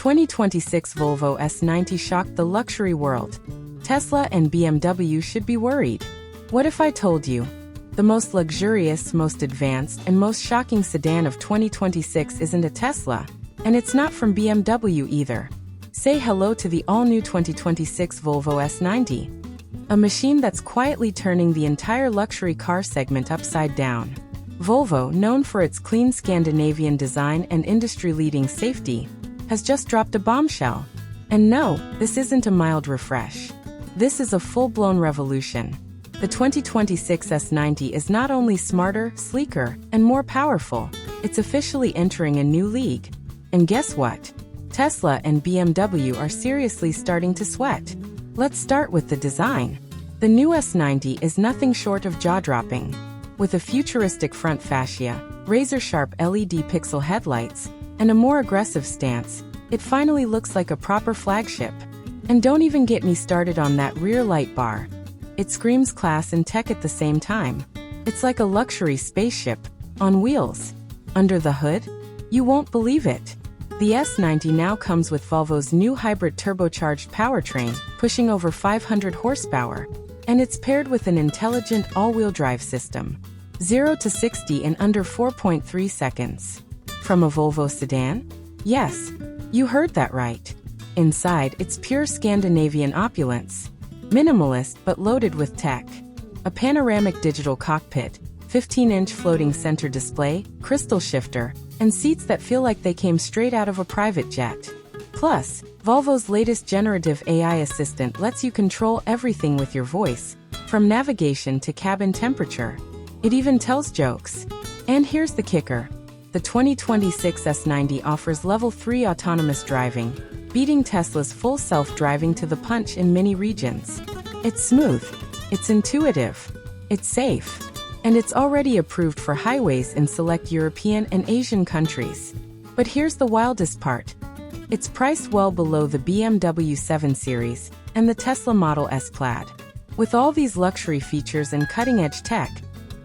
2026 Volvo S90 shocked the luxury world. Tesla and BMW should be worried. What if I told you? The most luxurious, most advanced, and most shocking sedan of 2026 isn't a Tesla, and it's not from BMW either. Say hello to the all-new 2026 Volvo S90. A machine that's quietly turning the entire luxury car segment upside down. Volvo, known for its clean Scandinavian design and industry-leading safety, has just dropped a bombshell. And no, this isn't a mild refresh. This is a full-blown revolution. The 2026 S90 is not only smarter, sleeker, and more powerful, it's officially entering a new league. And guess what? Tesla and BMW are seriously starting to sweat. Let's start with the design. The new S90 is nothing short of jaw-dropping. With a futuristic front fascia, razor-sharp LED pixel headlights, and a more aggressive stance, it finally looks like a proper flagship. And don't even get me started on that rear light bar. It screams class and tech at the same time. It's like a luxury spaceship, on wheels. Under the hood? You won't believe it. The S90 now comes with Volvo's new hybrid turbocharged powertrain, pushing over 500 horsepower, and it's paired with an intelligent all-wheel drive system. 0 to 60 in under 4.3 seconds. From a Volvo sedan? Yes, you heard that right. Inside, it's pure Scandinavian opulence. Minimalist but loaded with tech. A panoramic digital cockpit, 15-inch floating center display, crystal shifter, and seats that feel like they came straight out of a private jet. Plus, Volvo's latest generative AI assistant lets you control everything with your voice, from navigation to cabin temperature. It even tells jokes. And here's the kicker. The 2026 S90 offers Level 3 autonomous driving, beating Tesla's full self-driving to the punch in many regions. It's smooth, it's intuitive, it's safe, and it's already approved for highways in select European and Asian countries. But here's the wildest part. It's priced well below the BMW 7 Series and the Tesla Model S Plaid. With all these luxury features and cutting-edge tech,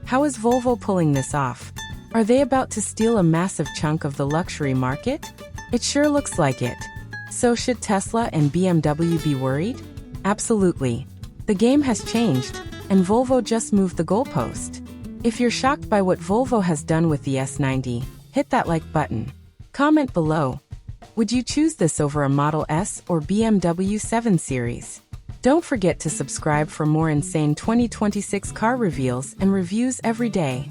how is Volvo pulling this off? Are they about to steal a massive chunk of the luxury market? It sure looks like it. So should Tesla and BMW be worried? Absolutely. The game has changed, and Volvo just moved the goalpost. If you're shocked by what Volvo has done with the S90, hit that like button. Comment below. Would you choose this over a Model S or BMW 7 Series? Don't forget to subscribe for more insane 2026 car reveals and reviews every day.